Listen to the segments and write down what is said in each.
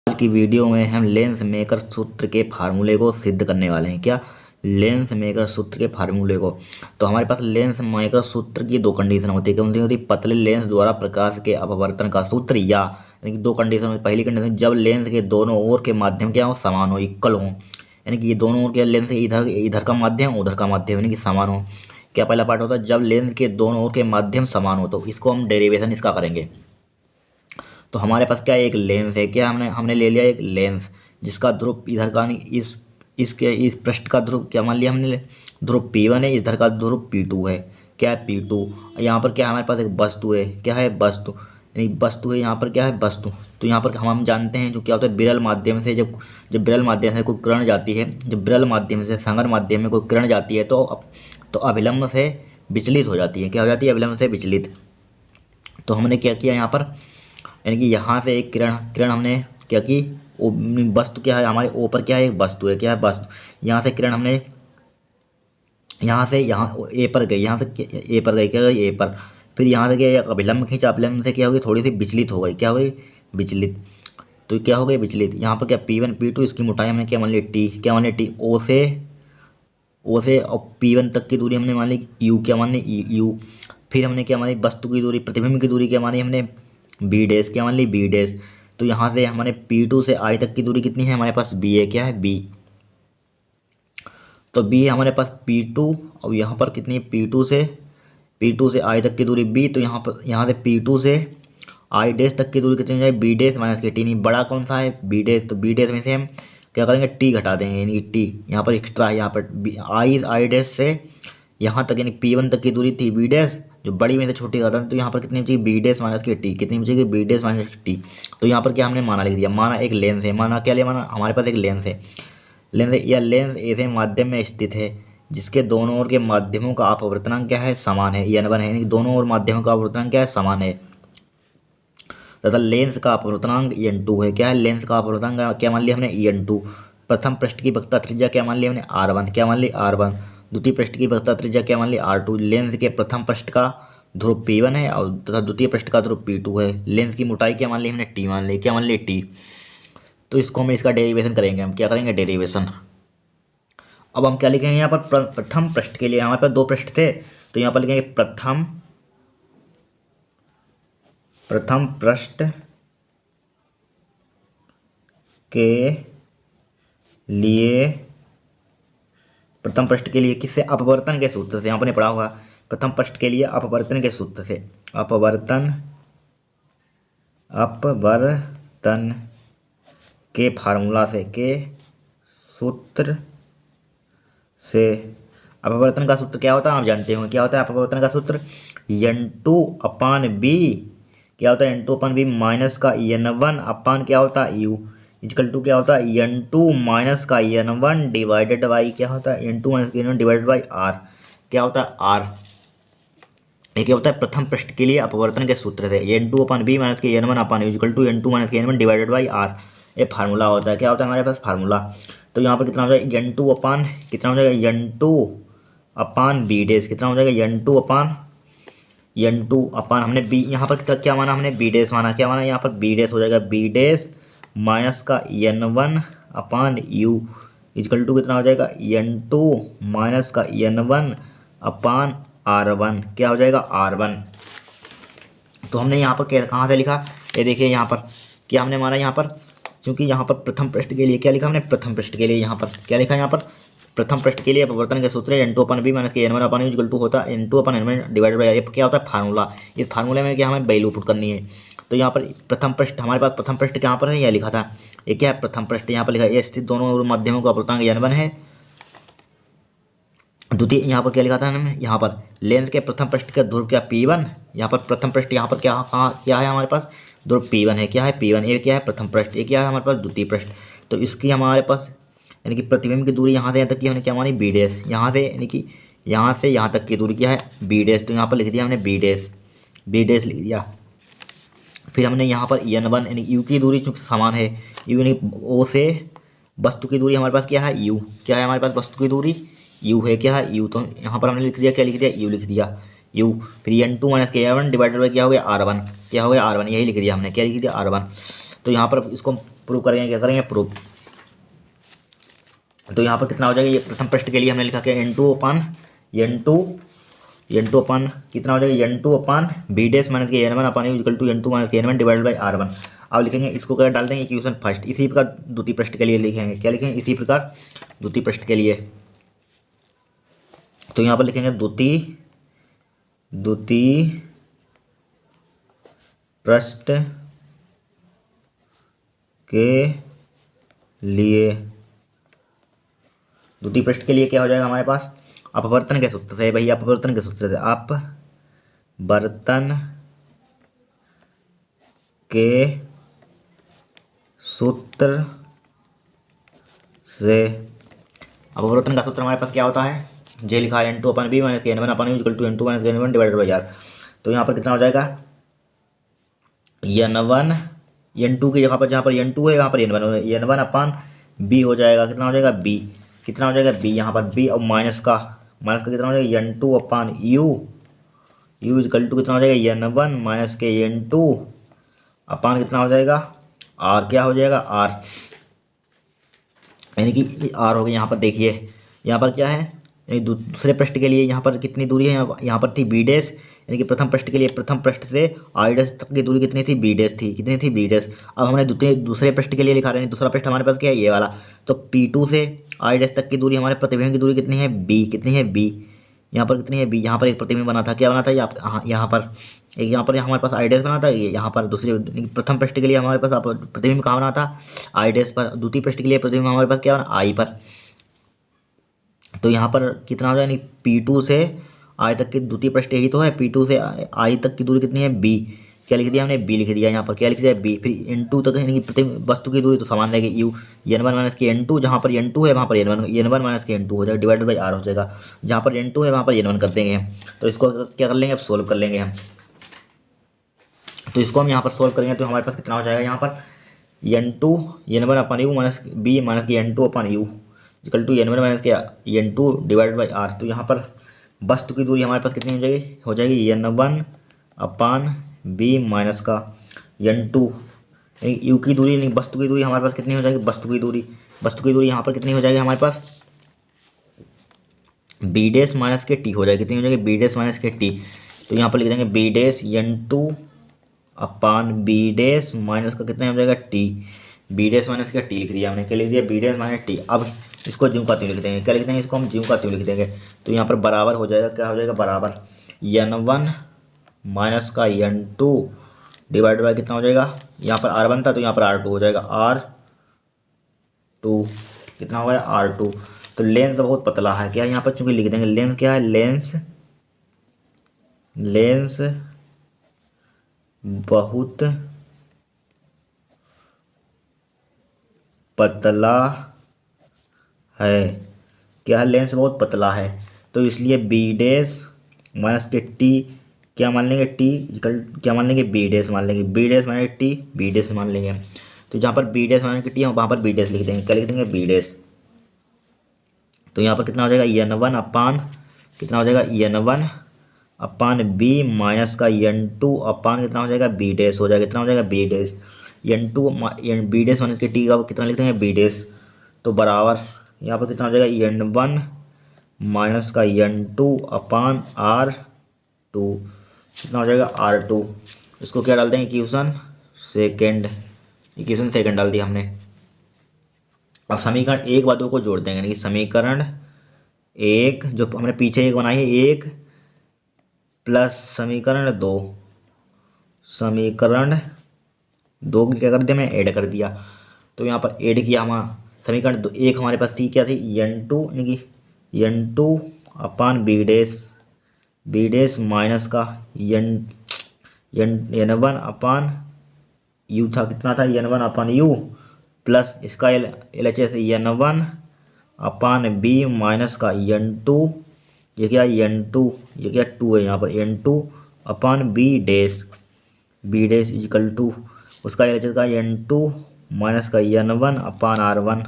आज की वीडियो में हम लेंस मेकर सूत्र के फार्मूले को सिद्ध करने वाले हैं। क्या? लेंस मेकर सूत्र के फार्मूले को। तो हमारे पास लेंस मेकर सूत्र की दो कंडीशन होती है। कौन सी होती है? पतले लेंस द्वारा प्रकाश के अपवर्तन का सूत्र, या यानी कि दो कंडीशन होती है। पहली कंडीशन जब लेंस के दोनों ओर के माध्यम क्या हो, समान हो, इक्वल हो, यानी कि ये दोनों ओर के लेंस इधर इधर का माध्यम उधर का माध्यम यानी कि समान हो। क्या पहला पार्ट होता है? जब लेंस के दोनों ओर के माध्यम समान हो। तो इसको हम डेरिवेशन इसका करेंगे। तो हमारे पास क्या है? एक लेंस है। क्या हमने हमने ले लिया एक लेंस जिसका ध्रुव इधर का नहीं, इस पृष्ठ का ध्रुव क्या मान लिया हमने? ध्रुव P1 है, इधर का ध्रुव P2 है। क्या है? P2। यहाँ पर क्या हमारे पास एक वस्तु है। क्या है? वस्तु, यानी वस्तु है। यहाँ पर क्या है? वस्तु। तो यहाँ पर हम जानते हैं जो क्या होता है, विरल माध्यम से जब जब विरल माध्यम से कोई किरण जाती है, जब विरल माध्यम से संकर माध्यम में कोई किरण जाती है तो अभिलंब से विचलित हो जाती है। क्या हो जाती है? अभिलंब से विचलित। तो हमने क्या किया यहाँ पर, यानी कि यहाँ से एक किरण किरण हमने क्या की, वस्तु क्या है हमारे ऊपर, क्या है? एक वस्तु है। क्या है? वस्तु। यहाँ से किरण हमने यहाँ से यहाँ ए पर गई, यहाँ से ए पर गई, क्या गई? ए पर। फिर यहाँ से क्या, अभिलंब खींचा, अभिलंब से क्या हो गई? थोड़ी सी विचलित हो गई। क्या हो गई? विचलित। तो क्या हो गई? विचलित। यहाँ पर क्या P1 P2 इसकी मोटाई हमने क्या मान ली? टी। क्या मान ली? टी। ओ से और P1 तक की दूरी हमने मान ली यू। क्या मान ली? यू। फिर हमने क्या मानी? वस्तु की दूरी, प्रतिबिंब की दूरी क्या मानी हमने? B dash. क्या मान ली? B dash. तो यहाँ से हमारे P2 से I तक की दूरी कितनी है? हमारे पास बी है। क्या है? बी। तो बी है हमारे पास P2, और यहाँ पर कितनी है? P2 से I तक की दूरी बी। तो यहाँ से P2 से I डैश तक की दूरी कितनी हो जाए? बी डैश माइनस के टी। नहीं, बड़ा कौन सा है? B dash. तो बी डैश में से हम क्या करेंगे? टी घटा देंगे, यानी कि टी यहाँ पर एक्स्ट्रा है। यहाँ पर आई डैश से यहाँ तक, यानी P1 तक की दूरी थी बी डैश, जो बड़ी में से छोटी करता है। तो यहाँ पर कितनी बचेगी? बी डैश माइनस के टी। कितनी बचेगी? बी डैश माइनस के टी। तो यहाँ पर क्या हमने माना लिख दिया? माना एक लेंस है। माना क्या लिया? माना हमारे पास एक लेंस है। लेंस या लेंस ऐसे माध्यम में स्थित है जिसके दोनों ओर के माध्यमों का अपवर्तनांक क्या है? समान है। N1 है, यानी कि दोनों ओर माध्यमों का अपवर्तनांक क्या है? समान है। तथा लेंस का अपवर्तनांक N2 है। क्या है? लेंस का अपवर्तनांक क्या मान लिया हमने? N2। प्रथम पृष्ठ की वक्रता त्रिज्या क्या मान लिया हमने? R1। क्या मान ली? R1। द्वितीय पृष्ठ की वक्रता त्रिज्या क्या मान ली? R2। लेंस के प्रथम पृष्ठ का ध्रुव P1 है और तथा द्वितीय पृष्ठ का ध्रुव P2 है। लेंस की मोटाई क्या मान ली हमने? T मान ली। क्या मान ली? T। तो इसको हम इसका डेरिवेशन करेंगे। हम क्या करेंगे? डेरिवेशन। अब हम क्या लिखेंगे यहाँ पर? प्रथम पृष्ठ के लिए हमारे पास दो पृष्ठ थे, तो यहाँ पर लिखेंगे प्रथम पृष्ठ के लिए, प्रथम पृष्ठ के लिए किससे? अपवर्तन के सूत्र से। यहाँ पर पढ़ा होगा प्रथम पृष्ठ के लिए अपवर्तन के सूत्र से। अपवर्तन के फार्मूला से, के सूत्र से। अपवर्तन का सूत्र क्या होता है? आप जानते होंगे। क्या होता है अपवर्तन का सूत्र? N2/B। क्या होता है? N2/B माइनस का N1 अपान क्या होता है? U इजकल टू क्या होता है? N2 माइनस का N1 डिवाइडेड बाई क्या होता है? N2 माइनस का N1 डिवाइडेड बाई R। क्या होता है? R। ये क्या होता है? प्रथम पृष्ठ के लिए अपवर्तन के सूत्र से। N2/B माइनस के N1 upon is equal to N2 minus के N1 डिवाइडेड बाई R। ये फार्मूला होता है। क्या होता है हमारे पास? फार्मूला। तो यहाँ पर कितना हो जाएगा? N2 अपान कितना हो जाएगा? N2/B dash. कितना हो जाएगा? N2 अपान हमने बी, यहाँ पर क्या माना हमने? बी डैश माना। क्या माना? यहाँ पर बी डैश हो जाएगा। बी डैश माइनस का N1/U इजकल टू कितना हो जाएगा? N2 माइनस का N1/R1। क्या हो जाएगा? R1। तो हमने यहाँ पर कहाँ से लिखा? ये देखिए यहाँ पर क्या हमने माना? यहाँ पर क्योंकि यहाँ पर प्रथम पृष्ठ के लिए क्या लिखा हमने? प्रथम पृष्ठ के लिए यहाँ पर क्या लिखा? यहाँ पर प्रथम पृष्ठ के लिए अपवर्तन के सूत्र N2/B माइनस के N1/U इक्वल टू होता है N2/N1 डिवाइडेड बाई। क्या होता है? फार्मूला। इस फार्मूले में क्या हमें वैल्यू पुट करनी है। तो यहाँ पर प्रथम पृष्ठ, हमारे पास प्रथम पृष्ठ कहाँ पर है? यह लिखा था। ये क्या है? प्रथम पृष्ठ। यहाँ पर लिखा है स्थित दोनों माध्यमों का अपवर्तनांक N1 है। द्वितीय यहाँ पर क्या लिखा था हमने? यहाँ पर लेंस के प्रथम पृष्ठ का ध्रुव क्या? P1। यहाँ पर प्रथम पृष्ठ, यहाँ पर क्या क्या है हमारे पास? ध्रुव P1 है। क्या है? P1। ये क्या है? प्रथम पृष्ठ। ये क्या है हमारे पास? द्वितीय पृष्ठ। तो इसकी हमारे पास यानी कि प्रतिबिंब की दूरी यहाँ से यहाँ तक की हमने क्या मानी? B dash. यहाँ से यानी कि यहाँ से यहाँ तक की दूरी क्या है? B dash. तो यहाँ पर लिख दिया हमने बी डैश, बी डैश लिख दिया। फिर हमने यहाँ पर N1 यानी यू की दूरी चूँकि समान है, यू यानी ओ से वस्तु की दूरी हमारे पास क्या है? यू। क्या है हमारे पास? वस्तु की दूरी यू है। क्या है? यू। तो यहाँ पर हमने लिख दिया, क्या लिख दिया? यू लिख दिया, यू। फिर N2 minus K1 divided by क्या हो गया? R1। क्या हो गया? R1। यही लिख दिया हमने। क्या लिख दिया? R1। तो यहाँ पर इसको प्रूव करेंगे, क्या करेंगे, प्रूव। तो यहाँ पर कितना हो जाएगा, ये प्रथम पृष्ठ के लिए हमने लिखा क्या, एन टू अपन कितना हो जाएगा, N two upon b dash minus के n one upon you equal to n two minus के n one divided by r one. अब लिखेंगे इसको, क्या डाल देंगे इक्वेशन फर्स्ट। इसी प्रकार द्वितीय पृष्ठ के लिए लिखेंगे, क्या लिखेंगे, इसी प्रकार द्वितीय पृष्ठ के लिए। तो यहाँ पर लिखेंगे द्वितीय पृष्ठ के लिए, द्वितीय पृष्ठ के लिए क्या हो जाएगा हमारे पास, अपवर्तन के सूत्र से, भैया अपवर्तन के सूत्र से, अपवर्तन के सूत्र से, अपवर्तन का सूत्र हमारे पास क्या होता है, जे लिखा है n two upon b minus के n one upon you equal to n two minus के n one divided by r. तो यहाँ पर कितना हो जाएगा, एन वन, एन टू के जगह पर, जहाँ पर एन टू है वहाँ पर एन वन अपन बी हो जाएगा, कितना हो जाएगा बी, कितना हो जाएगा बी, यहाँ पर बी और माइनस का कितना हो जाएगा, N two upon you equal to कितना हो जाएगा, एन वन माइनस के एन टू अपन कितना हो जाएगा आर, क्या हो जाएगा आर, यानी कि आर हो गया। यहाँ पर देखिए, यहाँ पर क्या है, यानी दूसरे पृष्ठ के लिए यहाँ पर कितनी दूरी है, यहाँ पर थी बी डैश, यानी कि प्रथम पृष्ठ के लिए प्रथम पृष्ठ से आई डैश तक की दूरी कितनी थी, बी डैश थी, कितनी थी, बी डैश। अब हमने दूसरे पृष्ठ के लिए लिखा रहे हैं, दूसरा पृष्ठ हमारे पास क्या है, ये वाला। तो P2 से आई डैश तक की दूरी, हमारे प्रतिबिंब की दूरी कितनी है, बी, कितनी है बी, यहाँ पर कितनी है बी। यहाँ पर एक प्रतिबिंब बना था, क्या बना था, यहाँ पर एक, यहाँ पर हमारे पास आई डैश बना था, ये यहाँ पर दूसरे प्रथम पृष्ठ के लिए हमारे पास प्रतिबिंब कहाँ बना था, आई डैश पर। द्वितीय पृष्ठ के लिए प्रतिबिंब हमारे पास क्या बना, आई पर। तो यहाँ पर कितना हो जाए, यानी P2 से आई तक की द्वितीय पृष्ठ यही तो है, P2 से आई तक की दूरी कितनी है, बी, क्या लिख दिया हमने, बी लिख दिया। यहाँ पर क्या लिख दिया, बी। फिर N2 तक, यानी कि प्रति वस्तु की दूरी तो समान रहेगी, यू, एन वन माइनस के एन टू, जहाँ पर N2 है वहाँ पर N one minus K N2 हो जाएगा, डिवाइडेड बाई आर हो जाएगा, जहाँ पर N2 है वहाँ पर N1 कर देंगे हम। तो इसको क्या कर लेंगे, अब सोल्व कर लेंगे हम। तो इसको हम यहाँ पर सोल्व करेंगे तो हमारे पास कितना हो जाएगा, यहाँ पर N one upon U minus B minus K N2 upon you equal to N one minus K N2 divided by r. तो यहाँ पर वस्तु की दूरी हमारे पास कितनी हो जाएगी N one upon B minus का N2, यू की दूरी, नहीं वस्तु की दूरी हमारे पास कितनी हो जाएगी, वस्तु की दूरी यहाँ पर कितनी हो जाएगी हमारे पास, बी डैश माइनस के टी हो जाएगी, कितनी हो जाएगी, बी डैश माइनस के टी। तो यहाँ पर लिख देंगे B dash N2 upon B dash minus का कितना हो जाएगा, टी, बी डैश माइनस का टी लिख दिया हमने, क्या लिख दिया, बी डैश माइनस टी। अब इसको ज्यों का त्यों लिख देंगे, क्या लिख देंगे, इसको हम ज्यों का त्यों लिख देंगे। तो यहाँ पर बराबर हो जाएगा, क्या हो जाएगा, बराबर N1 माइनस का N2 डिवाइड बाय कितना हो जाएगा, यहाँ पर R1 था तो यहाँ पर R2 हो जाएगा, R2 कितना हो गया, R2। तो लेंस बहुत पतला है, क्या यहाँ पर चूंकि लिख देंगे, लेंस क्या है, लेंस बहुत पतला है, क्या है, लेंस बहुत पतला है। तो इसलिए बी डैश माइनस के टी क्या मान लेंगे, टी इक्वल क्या मान लेंगे, बी डैश मान लेंगे, B dash minus T, B dash मान लेंगे। तो जहाँ पर बी डैश माइनस के टी है वहाँ पर बी डैश लिख देंगे, क्या लिख देंगे, बी डैश। तो यहाँ पर कितना हो जाएगा, N1 अपान कितना हो जाएगा, N1 अपान बी माइनस का N2 अपान कितना हो जाएगा, बी डैश हो जाएगा, कितना हो जाएगा, B dash. N2 B dash minus के टी का कितना लिख देंगे, बी डैश। तो बराबर यहाँ पर कितना हो जाएगा, N1 माइनस का N2 अपान R2 कितना हो जाएगा, R2। इसको क्या डाल देंगे, इक्वेशन सेकंड डाल दिया हमने। अब समीकरण एक व दो को जोड़ देंगे, यानी कि समीकरण एक जो हमने पीछे एक बनाई है, एक प्लस समीकरण दो की क्या कर दिया, मैंने ऐड कर दिया। तो यहाँ पर ऐड किया हमारा समीकरण एक हमारे पास थी, क्या थी, N2 यानी कि N2 upon B dash minus का N1 अपान यू था, कितना था, N1 अपान यू प्लस इसका LHS N1 अपान बी माइनस का N2, ये क्या N2, ये क्या 2 है यहाँ पर, N2 upon B dash equal to उसका LHS का N2 माइनस का N1 अपान R1।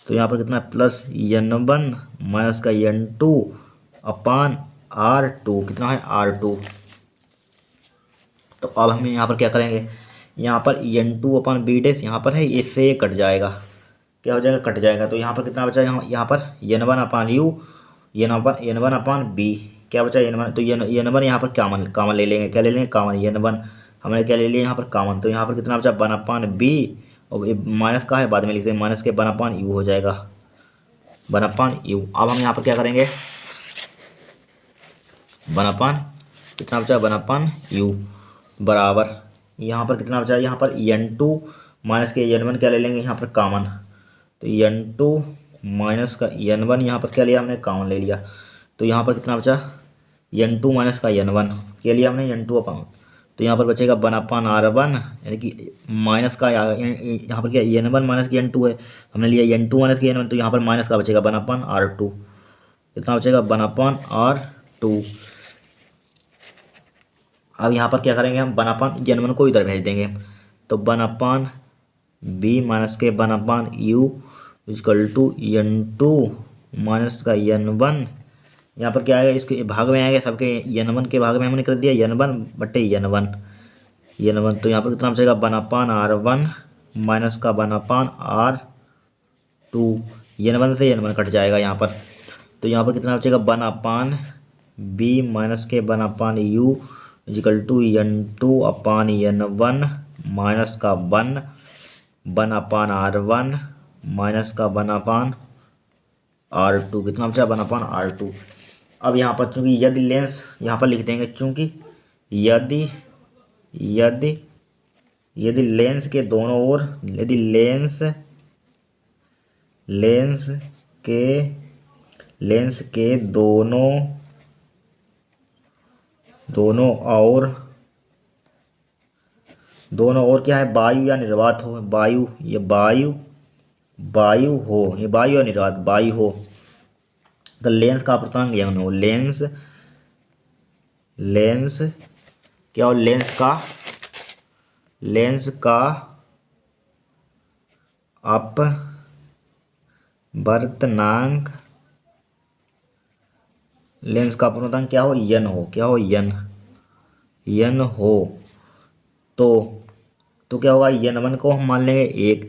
तो यहाँ पर कितना प्लस N1 माइनस का N2 अपान R2, कितना है, R2। तो अब हम यहाँ पर क्या करेंगे, यहाँ पर N2 अपन बी डैश यहाँ पर है, इससे ये कट जाएगा, क्या हो जाएगा, कट जाएगा। तो यहाँ पर कितना बचा, यहाँ पर N1 upon you, N1 upon B, क्या बचा N1। तो N1 यहाँ पर कामन कामन ले लेंगे, क्या ले लेंगे, कामन N1 हमने क्या ले लिया यहाँ पर कामन। तो यहाँ पर कितना बचा 1 अपान बी, और माइनस का है बाद में लिखते हैं, माइनस के 1 अपान यू हो जाएगा, 1 अपान यू। अब हम यहाँ पर क्या करेंगे, 1 अपान कितना बचा 1 अपान यू बराबर, यहाँ पर कितना बचा, यहाँ पर N2 माइनस के N1 क्या ले लेंगे यहाँ पर कामन। तो N2 माइनस का N1 यहाँ पर क्या लिया हमने, कामन ले लिया। तो यहाँ पर कितना बचा N2 माइनस का N1 क्या लिया हमने, N2 अपान। तो यहाँ पर बचेगा 1 अपान R1, यानी कि माइनस का यहाँ पर क्या N1 माइनस की N2 है, हमने लिया N2 माइनस की N1, तो यहाँ पर माइनस का बचेगा 1 अपान R2, कितना बचेगा 1 अपान R2। अब यहाँ पर क्या करेंगे हम, 1 अपान N1 को इधर भेज देंगे, तो 1 अपान बी माइनस के 1 upon you is equal to N2 minus का N1। यहाँ पर क्या आएगा, इसके भाग में आएगा, सबके N1 के भाग में हमने कर दिया N1 बटे N1। तो यहाँ पर कितना बचेगा 1 अपान R1 माइनस का 1 अपान R2, N1 से N1 कट जाएगा यहाँ पर। तो यहाँ पर कितना बचेगा 1 अपान बी माइनस के 1 upon you is equal to N2 upon N1 minus का 1 अपान R1 माइनस का 1 अपान R2, कितना बचा 1 अपान R2। अब यहाँ पर चूंकि यदि लेंस यहाँ पर लिख देंगे, चूंकि यदि यदि यदि लेंस के दोनों ओर, यदि लेंस के दोनों ओर क्या है, वायु या निर्वात हो, वायु हो, ये वायु या निर्वात वायु हो, तो लेंस का अपूर्णांक यंग हो, लेंस क्या हो, लेंस का अपवर्तनांक, लेंस का अपवर्तनांक क्या हो, यन हो, क्या हो, यन हो। तो क्या होगा, N1 को हम मान लेंगे 1,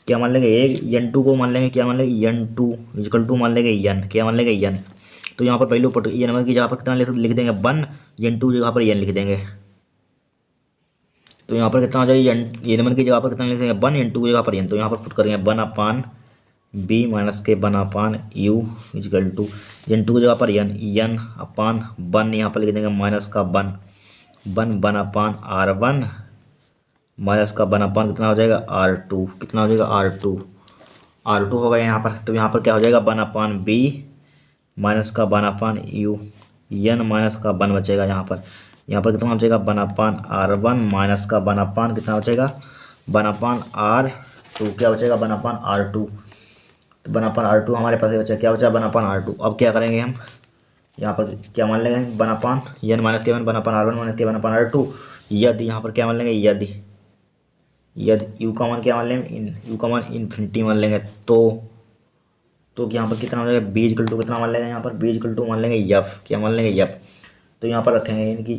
क्या मान लेंगे 1, N2 को मान लेंगे, क्या मान लेंगे N2 इजकल टू मान लेंगे N, क्या मान लेंगे N। तो यहाँ पर पहले ऊपर N1 की जगह पर कितना लिख देंगे 1, N2 जगह पर N लिख देंगे। तो यहाँ पर कितना हो जाएगा, N1 की जगह पर कितना लिख देंगे 1, N2 की जगह पर N। तो यहाँ पर पुट करेंगे 1 अपान बी माइनस के 1 upon you is equal to N2 की जगह पर N अपान 1, यहाँ पर लिख देंगे माइनस का 1 अपान R1 माइनस का 1 अपान कितना हो जाएगा R2, कितना हो जाएगा R2 होगा यहाँ पर। तो यहाँ पर क्या हो जाएगा 1 अपान बी माइनस का 1 अपान यू, N माइनस का 1 बचेगा यहाँ पर कितना बचेगा 1 अपान R1 माइनस का 1 अपान कितना बचेगा 1 अपान R2, क्या बचेगा 1 अपान R2। तो 1 अपान R2 हमारे पास बचा, क्या बचा 1 अपान R2। अब क्या करेंगे हम, यहाँ पर क्या मान लेंगे 1 अपान N माइनस के 1 अपान R1 माइनस के 1 अपान R2, यदि यहाँ पर क्या मान लेंगे, यदि यू का मान क्या मान लेंगे, यू का मान इन्फिनिटी मान लेंगे। तो यहाँ पर कितना हो जाएगा बी इक्वल टू कितना मान लेंगे, यहाँ पर बी इक्वल टू मान लेंगे एफ, क्या मान लेंगे एफ। तो यहाँ पर रखेंगे यानी कि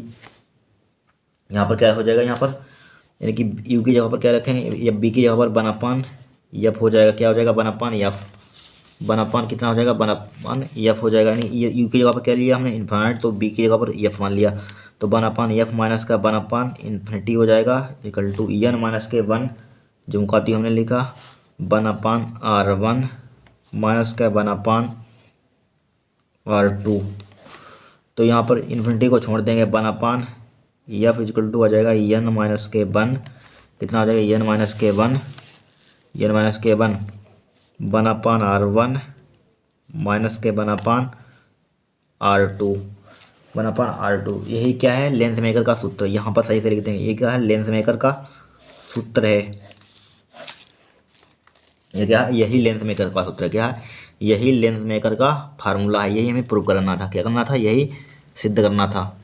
यहाँ पर क्या हो जाएगा, यहाँ पर यानी कि यू की जगह पर क्या रखेंगे, या बी की जगह पर 1 अपान एफ हो जाएगा, क्या हो जाएगा 1 अपान एफ, 1 अपान कितना हो जाएगा 1 अपान एफ हो जाएगा। यानी यू की जगह पर क्या लिया हमने इन्फिनिट, तो बी की जगह पर एफ मान लिया। तो 1 अपान एफ माइनस का 1 अपान इन्फिनिटी हो जाएगा इक्वल टू एन माइनस के 1 जो मुकाती हमने लिखा 1 अपान R1 माइनस का 1 अपान R2। तो यहाँ पर इन्फिनिटी को छोड़ देंगे 1 अपान एफ इक्वल टू आ जाएगा एन माइनस के 1, कितना आ जाएगा एन माइनस के 1 1 अपान R1 माइनस के 1 अपान R2, 1 अपान R2। यही क्या है लेंस मेकर का सूत्र, यहाँ पर सही से लिख देंगे, ये क्या है लेंस मेकर का सूत्र है, ये क्या है, यही लेंस मेकर का सूत्र है, क्या है यही लेंस मेकर का फार्मूला है, यही हमें प्रूव करना था, क्या करना था, यही सिद्ध करना था।